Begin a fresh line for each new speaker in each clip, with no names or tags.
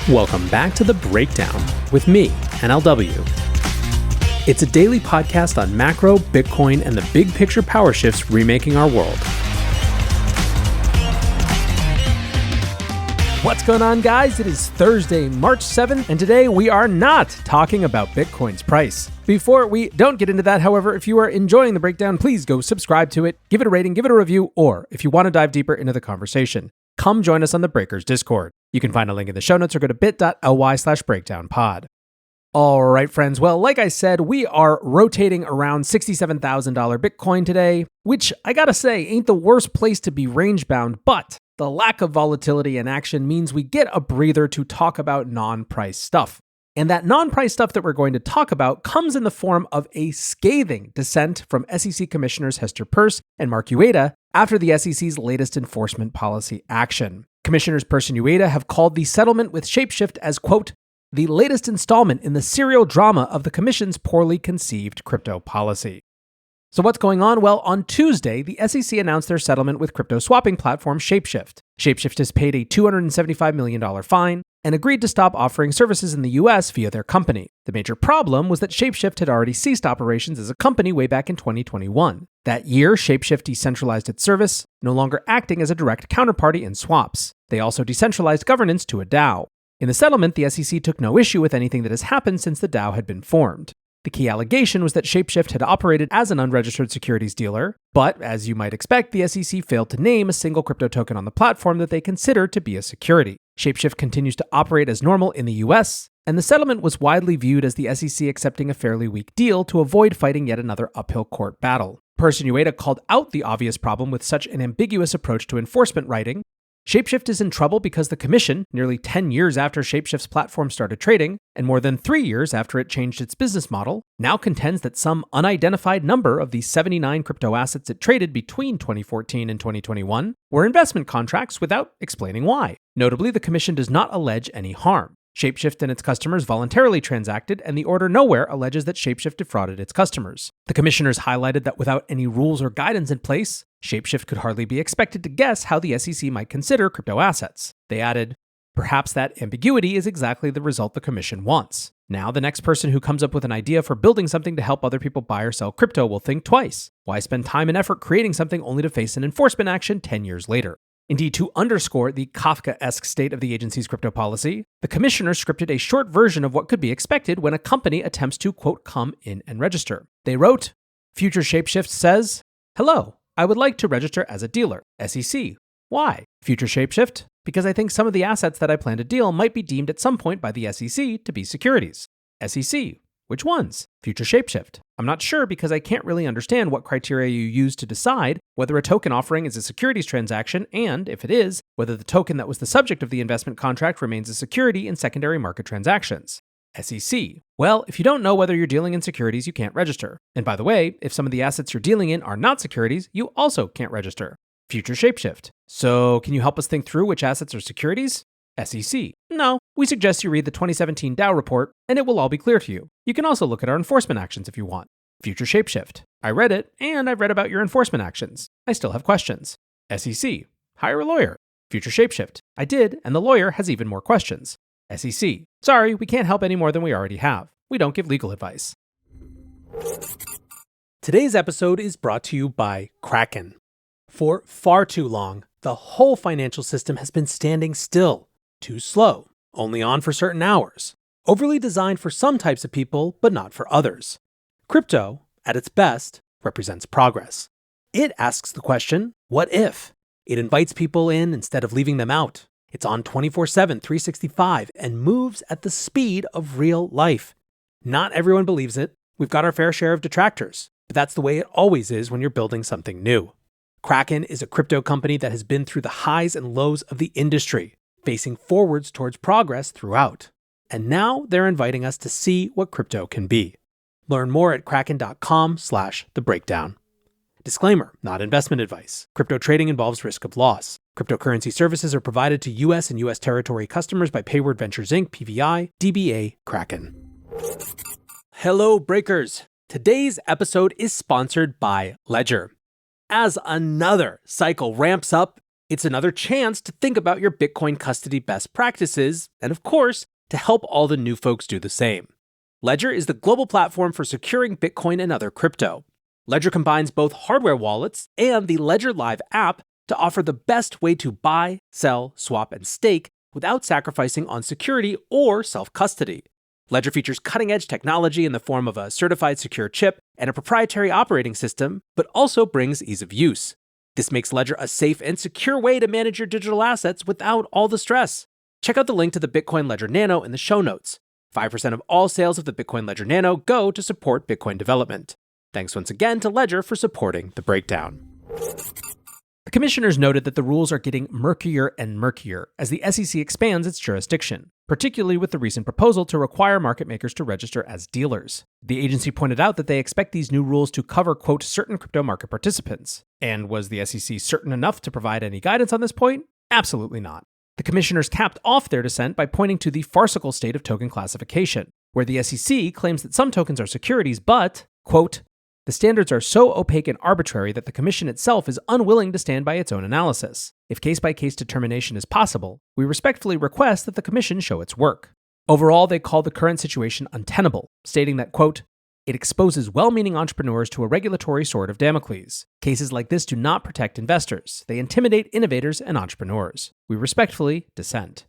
Welcome back to The Breakdown with me, NLW. It's a daily podcast on macro, Bitcoin, and the big picture power shifts remaking our world. What's going on, guys? It is Thursday, March 7th, and today we are not talking about Bitcoin's price. Before we don't get into that, however, if you are enjoying The Breakdown, please go subscribe to it, give it a rating, give it a review, or if you want to dive deeper into the conversation, come join us on the Breakers Discord. You can find a link in the show notes or go to bit.ly/breakdownpod. All right, friends. Well, like I said, we are rotating around $67,000 Bitcoin today, which I gotta say ain't the worst place to be range bound, but the lack of volatility and action means we get a breather to talk about non-price stuff. And that non-price stuff that we're going to talk about comes in the form of a scathing dissent from SEC Commissioners Hester Peirce and Mark Uyeda after the SEC's latest enforcement policy action. Commissioners Peirce and Uyeda have called the settlement with ShapeShift as, quote, the latest installment in the serial drama of the Commission's poorly conceived crypto policy. So what's going on? Well, on Tuesday, the SEC announced their settlement with crypto swapping platform ShapeShift. ShapeShift has paid a $275 million fine and agreed to stop offering services in the US via their company. The major problem was that ShapeShift had already ceased operations as a company way back in 2021. That year, ShapeShift decentralized its service, no longer acting as a direct counterparty in swaps. They also decentralized governance to a DAO. In the settlement, the SEC took no issue with anything that has happened since the DAO had been formed. The key allegation was that ShapeShift had operated as an unregistered securities dealer, but as you might expect, the SEC failed to name a single crypto token on the platform that they consider to be a security. ShapeShift continues to operate as normal in the US, and the settlement was widely viewed as the SEC accepting a fairly weak deal to avoid fighting yet another uphill court battle. Peirce and Uyeda called out the obvious problem with such an ambiguous approach to enforcement, writing, ShapeShift is in trouble because the Commission, nearly 10 years after ShapeShift's platform started trading, and more than 3 years after it changed its business model, now contends that some unidentified number of the 79 crypto assets it traded between 2014 and 2021 were investment contracts without explaining why. Notably, the Commission does not allege any harm. ShapeShift and its customers voluntarily transacted, and the order nowhere alleges that ShapeShift defrauded its customers. The commissioners highlighted that without any rules or guidance in place, ShapeShift could hardly be expected to guess how the SEC might consider crypto assets. They added, perhaps that ambiguity is exactly the result the commission wants. Now, the next person who comes up with an idea for building something to help other people buy or sell crypto will think twice. Why spend time and effort creating something only to face an enforcement action 10 years later? Indeed, to underscore the Kafka-esque state of the agency's crypto policy, the commissioner scripted a short version of what could be expected when a company attempts to, quote, come in and register. They wrote, Future ShapeShift says, hello, I would like to register as a dealer. SEC. Why? Future ShapeShift. Because I think some of the assets that I plan to deal might be deemed at some point by the SEC to be securities. SEC. Which ones? Future ShapeShift. I'm not sure because I can't really understand what criteria you use to decide whether a token offering is a securities transaction and, if it is, whether the token that was the subject of the investment contract remains a security in secondary market transactions. SEC. Well, if you don't know whether you're dealing in securities, you can't register. And by the way, if some of the assets you're dealing in are not securities, you also can't register. Future ShapeShift. So can you help us think through which assets are securities? SEC. No, we suggest you read the 2017 DAO report, and it will all be clear to you. You can also look at our enforcement actions if you want. Future ShapeShift. I read it, and I've read about your enforcement actions. I still have questions. SEC. Hire a lawyer. Future ShapeShift. I did, and the lawyer has even more questions. SEC. Sorry, we can't help any more than we already have. We don't give legal advice. Today's episode is brought to you by Kraken. For far too long, the whole financial system has been standing still. Too slow, only on for certain hours, overly designed for some types of people, but not for others. Crypto, at its best, represents progress. It asks the question, what if? It invites people in instead of leaving them out. It's on 24/7, 365, and moves at the speed of real life. Not everyone believes it. We've got our fair share of detractors, but that's the way it always is when you're building something new. Kraken is a crypto company that has been through the highs and lows of the industry, facing forwards towards progress throughout. And now they're inviting us to see what crypto can be. Learn more at kraken.com/thebreakdown. Disclaimer, not investment advice. Crypto trading involves risk of loss. Cryptocurrency services are provided to U.S. and U.S. territory customers by Payward Ventures Inc., PVI, DBA, Kraken. Hello, breakers. Today's episode is sponsored by Ledger. As another cycle ramps up, It's another chance to think about your Bitcoin custody best practices, and of course, to help all the new folks do the same. Ledger is the global platform for securing Bitcoin and other crypto. Ledger combines both hardware wallets and the Ledger Live app to offer the best way to buy, sell, swap, and stake without sacrificing on security or self-custody. Ledger features cutting-edge technology in the form of a certified secure chip and a proprietary operating system, but also brings ease of use. This makes Ledger a safe and secure way to manage your digital assets without all the stress. Check out the link to the Bitcoin Ledger Nano in the show notes. 5% of all sales of the Bitcoin Ledger Nano go to support Bitcoin development. Thanks once again to Ledger for supporting The Breakdown. The commissioners noted that the rules are getting murkier and murkier as the SEC expands its jurisdiction, particularly with the recent proposal to require market makers to register as dealers. The agency pointed out that they expect these new rules to cover, quote, certain crypto market participants. And was the SEC certain enough to provide any guidance on this point? Absolutely not. The commissioners capped off their dissent by pointing to the farcical state of token classification, where the SEC claims that some tokens are securities, but, quote, the standards are so opaque and arbitrary that the Commission itself is unwilling to stand by its own analysis. If case-by-case determination is possible, we respectfully request that the Commission show its work. Overall, they called the current situation untenable, stating that, quote, it exposes well-meaning entrepreneurs to a regulatory sword of Damocles. Cases like this do not protect investors. They intimidate innovators and entrepreneurs. We respectfully dissent.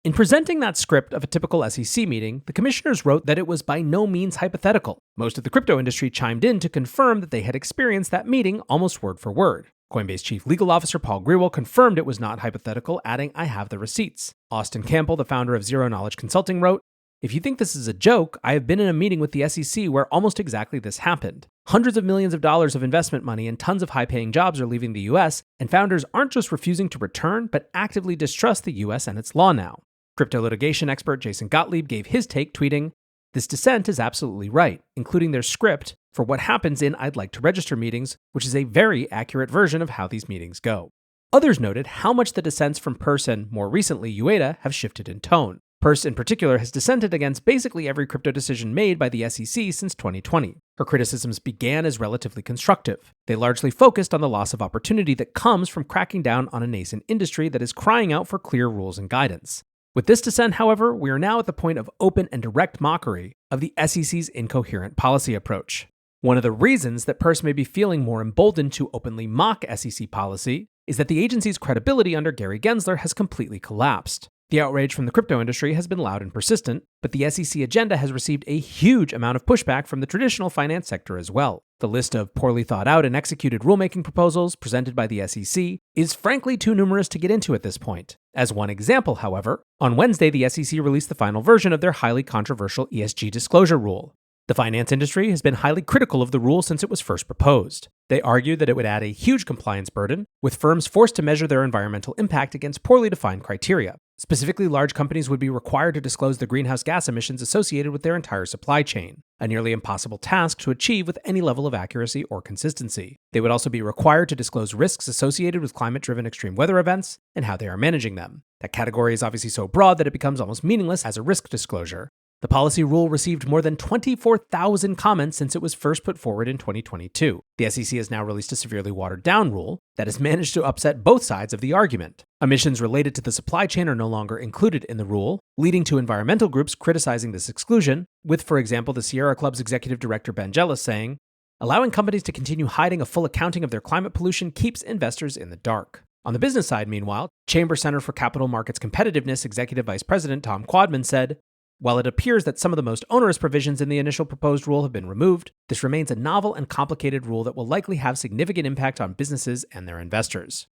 In presenting that script of a typical SEC meeting, the commissioners wrote that it was by no means hypothetical. Most of the crypto industry chimed in to confirm that they had experienced that meeting almost word for word. Coinbase Chief Legal Officer Paul Grewal confirmed it was not hypothetical, adding, I have the receipts. Austin Campbell, the founder of Zero Knowledge Consulting, wrote, if you think this is a joke, I have been in a meeting with the SEC where almost exactly this happened. Hundreds of millions of dollars of investment money and tons of high-paying jobs are leaving the US, and founders aren't just refusing to return, but actively distrust the US and its law now. Crypto litigation expert Jason Gottlieb gave his take, tweeting, this dissent is absolutely right, including their script for what happens in I'd like to register meetings, which is a very accurate version of how these meetings go. Others noted how much the dissents from Peirce and, more recently, Uyeda have shifted in tone. Peirce, in particular, has dissented against basically every crypto decision made by the SEC since 2020. Her criticisms began as relatively constructive. They largely focused on the loss of opportunity that comes from cracking down on a nascent industry that is crying out for clear rules and guidance. With this dissent, however, we are now at the point of open and direct mockery of the SEC's incoherent policy approach. One of the reasons that Peirce may be feeling more emboldened to openly mock SEC policy is that the agency's credibility under Gary Gensler has completely collapsed. The outrage from the crypto industry has been loud and persistent, but the SEC agenda has received a huge amount of pushback from the traditional finance sector as well. The list of poorly thought out and executed rulemaking proposals presented by the SEC is frankly too numerous to get into at this point. As one example, however, on Wednesday the SEC released the final version of their highly controversial ESG disclosure rule. The finance industry has been highly critical of the rule since it was first proposed. They argued that it would add a huge compliance burden, with firms forced to measure their environmental impact against poorly defined criteria. Specifically, large companies would be required to disclose the greenhouse gas emissions associated with their entire supply chain, a nearly impossible task to achieve with any level of accuracy or consistency. They would also be required to disclose risks associated with climate-driven extreme weather events and how they are managing them. That category is obviously so broad that it becomes almost meaningless as a risk disclosure. The policy rule received more than 24,000 comments since it was first put forward in 2022. The SEC has now released a severely watered-down rule that has managed to upset both sides of the argument. Emissions related to the supply chain are no longer included in the rule, leading to environmental groups criticizing this exclusion, with, for example, the Sierra Club's executive director Ben Jealous saying, allowing companies to continue hiding a full accounting of their climate pollution keeps investors in the dark. On the business side, meanwhile, Chamber Center for Capital Markets Competitiveness Executive Vice President Tom Quadman said, while it appears that some of the most onerous provisions in the initial proposed rule have been removed, this remains a novel and complicated rule that will likely have significant impact on businesses and their investors.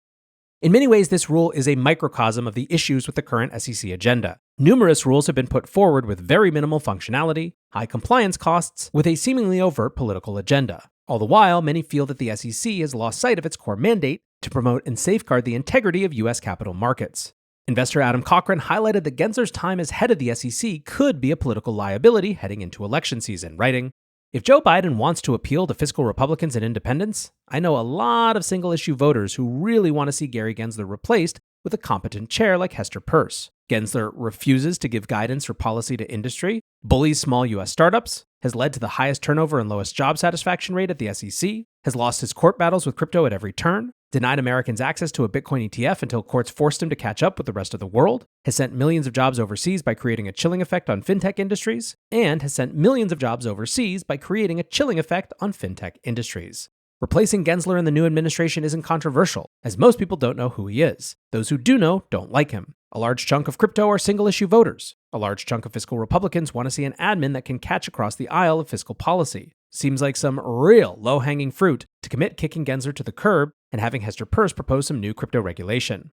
In many ways, this rule is a microcosm of the issues with the current SEC agenda. Numerous rules have been put forward with very minimal functionality, high compliance costs, with a seemingly overt political agenda. All the while, many feel that the SEC has lost sight of its core mandate to promote and safeguard the integrity of U.S. capital markets. Investor Adam Cochran highlighted that Gensler's time as head of the SEC could be a political liability heading into election season, writing, if Joe Biden wants to appeal to fiscal Republicans and independents, I know a lot of single-issue voters who really want to see Gary Gensler replaced with a competent chair like Hester Peirce. Gensler refuses to give guidance or policy to industry, bullies small U.S. startups, has led to the highest turnover and lowest job satisfaction rate at the SEC, has lost his court battles with crypto at every turn, denied Americans access to a Bitcoin ETF until courts forced him to catch up with the rest of the world, has sent millions of jobs overseas by creating a chilling effect on fintech industries, and has sent millions of jobs overseas by creating a chilling effect on fintech industries. Replacing Gensler in the new administration isn't controversial, as most people don't know who he is. Those who do know don't like him. A large chunk of crypto are single-issue voters. A large chunk of fiscal Republicans want to see an admin that can catch across the aisle of fiscal policy. Seems like some real low-hanging fruit to commit kicking Gensler to the curb and having Hester Peirce propose some new crypto regulation.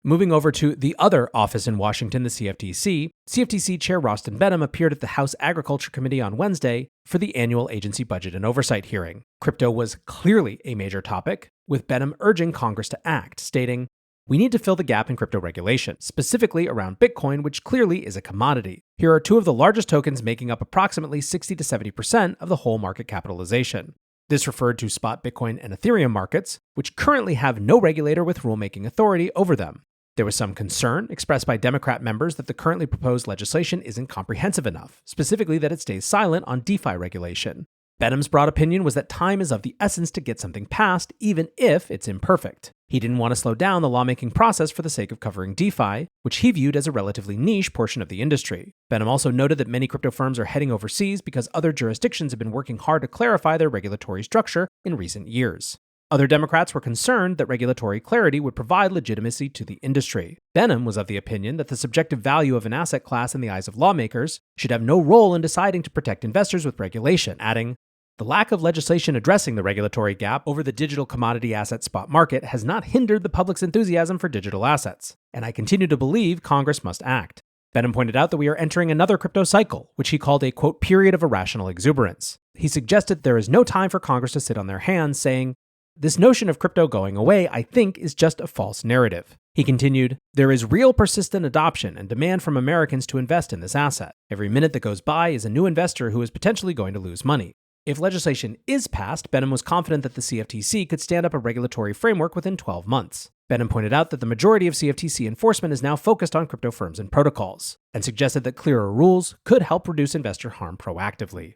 Moving over to the other office in Washington, the CFTC, CFTC Chair Rostin Benham appeared at the House Agriculture Committee on Wednesday for the annual agency budget and oversight hearing. Crypto was clearly a major topic, with Benham urging Congress to act, stating, "We need to fill the gap in crypto regulation, specifically around Bitcoin, which clearly is a commodity. Here are two of the largest tokens making up approximately 60 to 70% of the whole market capitalization." This referred to spot Bitcoin and Ethereum markets, which currently have no regulator with rulemaking authority over them. There was some concern expressed by Democrat members that the currently proposed legislation isn't comprehensive enough, specifically that it stays silent on DeFi regulation. Benham's broad opinion was that time is of the essence to get something passed, even if it's imperfect. He didn't want to slow down the lawmaking process for the sake of covering DeFi, which he viewed as a relatively niche portion of the industry. Benham also noted that many crypto firms are heading overseas because other jurisdictions have been working hard to clarify their regulatory structure in recent years. Other Democrats were concerned that regulatory clarity would provide legitimacy to the industry. Benham was of the opinion that the subjective value of an asset class in the eyes of lawmakers should have no role in deciding to protect investors with regulation, adding, "The lack of legislation addressing the regulatory gap over the digital commodity asset spot market has not hindered the public's enthusiasm for digital assets, and I continue to believe Congress must act." Benham pointed out that we are entering another crypto cycle, which he called a, quote, period of irrational exuberance. He suggested there is no time for Congress to sit on their hands, saying, "This notion of crypto going away, I think, is just a false narrative." He continued, "There is real persistent adoption and demand from Americans to invest in this asset. Every minute that goes by is a new investor who is potentially going to lose money." If legislation is passed, Benham was confident that the CFTC could stand up a regulatory framework within 12 months. Benham pointed out that the majority of CFTC enforcement is now focused on crypto firms and protocols, and suggested that clearer rules could help reduce investor harm proactively.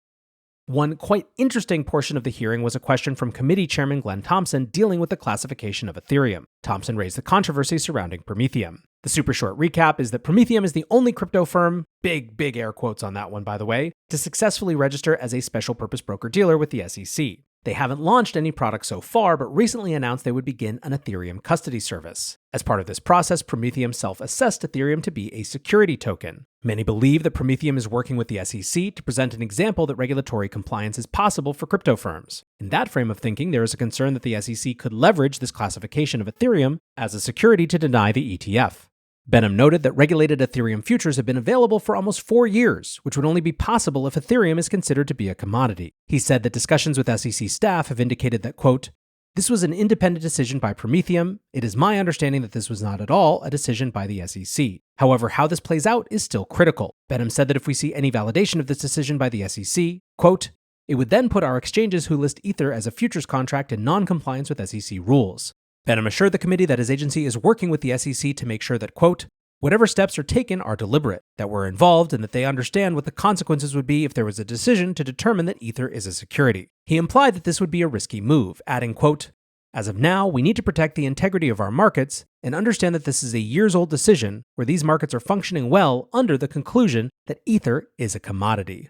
One quite interesting portion of the hearing was a question from Committee Chairman Glenn Thompson dealing with the classification of Ethereum. Thompson raised the controversy surrounding Prometheum. The super short recap is that Prometheum is the only crypto firm, big air quotes on that one by the way, to successfully register as a special purpose broker-dealer with the SEC. They haven't launched any products so far, but recently announced they would begin an Ethereum custody service. As part of this process, Prometheum self-assessed Ethereum to be a security token. Many believe that Prometheum is working with the SEC to present an example that regulatory compliance is possible for crypto firms. In that frame of thinking, there is a concern that the SEC could leverage this classification of Ethereum as a security to deny the ETF. Benham noted that regulated Ethereum futures have been available for almost 4 years, which would only be possible if Ethereum is considered to be a commodity. He said that discussions with SEC staff have indicated that, quote, "This was an independent decision by Prometheum. It is my understanding that this was not at all a decision by the SEC. However, how this plays out is still critical." Benham said that if we see any validation of this decision by the SEC, quote, "It would then put our exchanges who list Ether as a futures contract in non-compliance with SEC rules." Benham assured the committee that his agency is working with the SEC to make sure that, quote, "Whatever steps are taken are deliberate, that we're involved, and that they understand what the consequences would be if there was a decision to determine that Ether is a security." He implied that this would be a risky move, adding, quote, "As of now, we need to protect the integrity of our markets and understand that this is a years-old decision where these markets are functioning well under the conclusion that Ether is a commodity."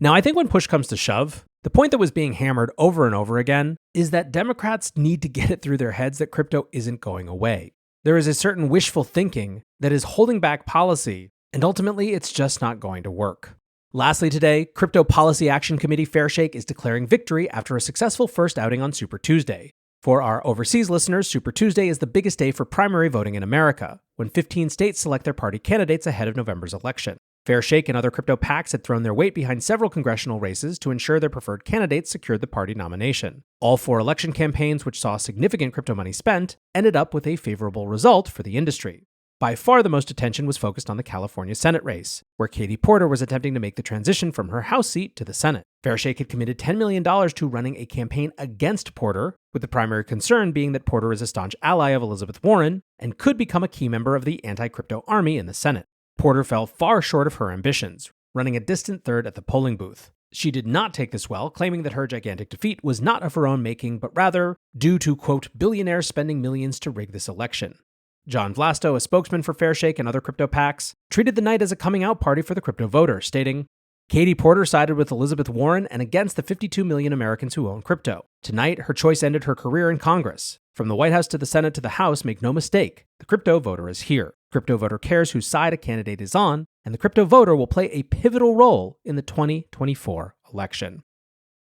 Now, I think when push comes to shove, the point that was being hammered over and over again is that Democrats need to get it through their heads that crypto isn't going away. There is a certain wishful thinking that is holding back policy, and ultimately it's just not going to work. Lastly today, Crypto Policy Action Committee Fairshake is declaring victory after a successful first outing on Super Tuesday. For our overseas listeners, Super Tuesday is the biggest day for primary voting in America, when 15 states select their party candidates ahead of November's election. Fairshake and other crypto PACs had thrown their weight behind several congressional races to ensure their preferred candidates secured the party nomination. All 4 election campaigns, which saw significant crypto money spent, ended up with a favorable result for the industry. By far the most attention was focused on the California Senate race, where Katie Porter was attempting to make the transition from her House seat to the Senate. Fairshake had committed $10 million to running a campaign against Porter, with the primary concern being that Porter is a staunch ally of Elizabeth Warren and could become a key member of the anti-crypto army in the Senate. Porter fell far short of her ambitions, running a distant third at the polling booth. She did not take this well, claiming that her gigantic defeat was not of her own making, but rather due to, quote, billionaires spending millions to rig this election. John Vlasto, a spokesman for Fairshake and other crypto PACs, treated the night as a coming out party for the crypto voter, stating, Katie Porter sided with Elizabeth Warren and against the 52 million Americans who own crypto. Tonight, her choice ended her career in Congress. From the White House to the Senate to the House, make no mistake, the crypto voter is here. Crypto voter cares whose side a candidate is on, and the crypto voter will play a pivotal role in the 2024 election.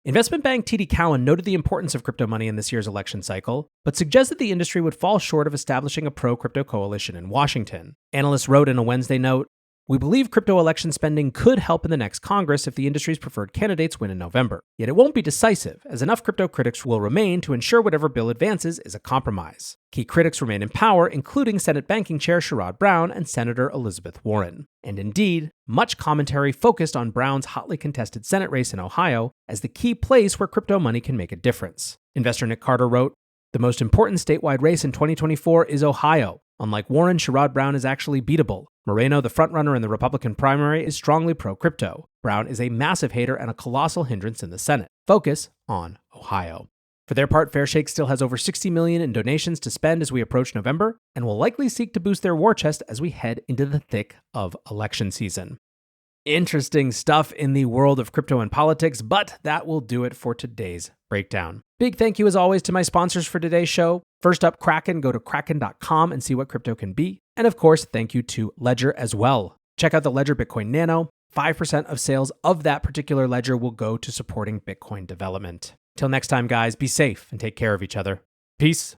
Investment bank TD Cowen noted the importance of crypto money in this year's election cycle, but suggested the industry would fall short of establishing a pro-crypto coalition in Washington. Analysts wrote in a Wednesday note, We believe crypto election spending could help in the next Congress if the industry's preferred candidates win in November. Yet it won't be decisive, as enough crypto critics will remain to ensure whatever bill advances is a compromise. Key critics remain in power, including Senate Banking Chair Sherrod Brown and Senator Elizabeth Warren. And indeed, much commentary focused on Brown's hotly contested Senate race in Ohio as the key place where crypto money can make a difference. Investor Nick Carter wrote, The most important statewide race in 2024 is Ohio. Unlike Warren, Sherrod Brown is actually beatable. Moreno, the frontrunner in the Republican primary, is strongly pro-crypto. Brown is a massive hater and a colossal hindrance in the Senate. Focus on Ohio. For their part, Fairshake still has over $60 million in donations to spend as we approach November, and will likely seek to boost their war chest as we head into the thick of election season. Interesting stuff in the world of crypto and politics, but that will do it for today's breakdown. Big thank you as always to my sponsors for today's show. First up, Kraken. Go to kraken.com and see what crypto can be. And of course, thank you to Ledger as well. Check out the Ledger Bitcoin Nano. 5% of sales of that particular ledger will go to supporting Bitcoin development. Till next time, guys, be safe and take care of each other. Peace.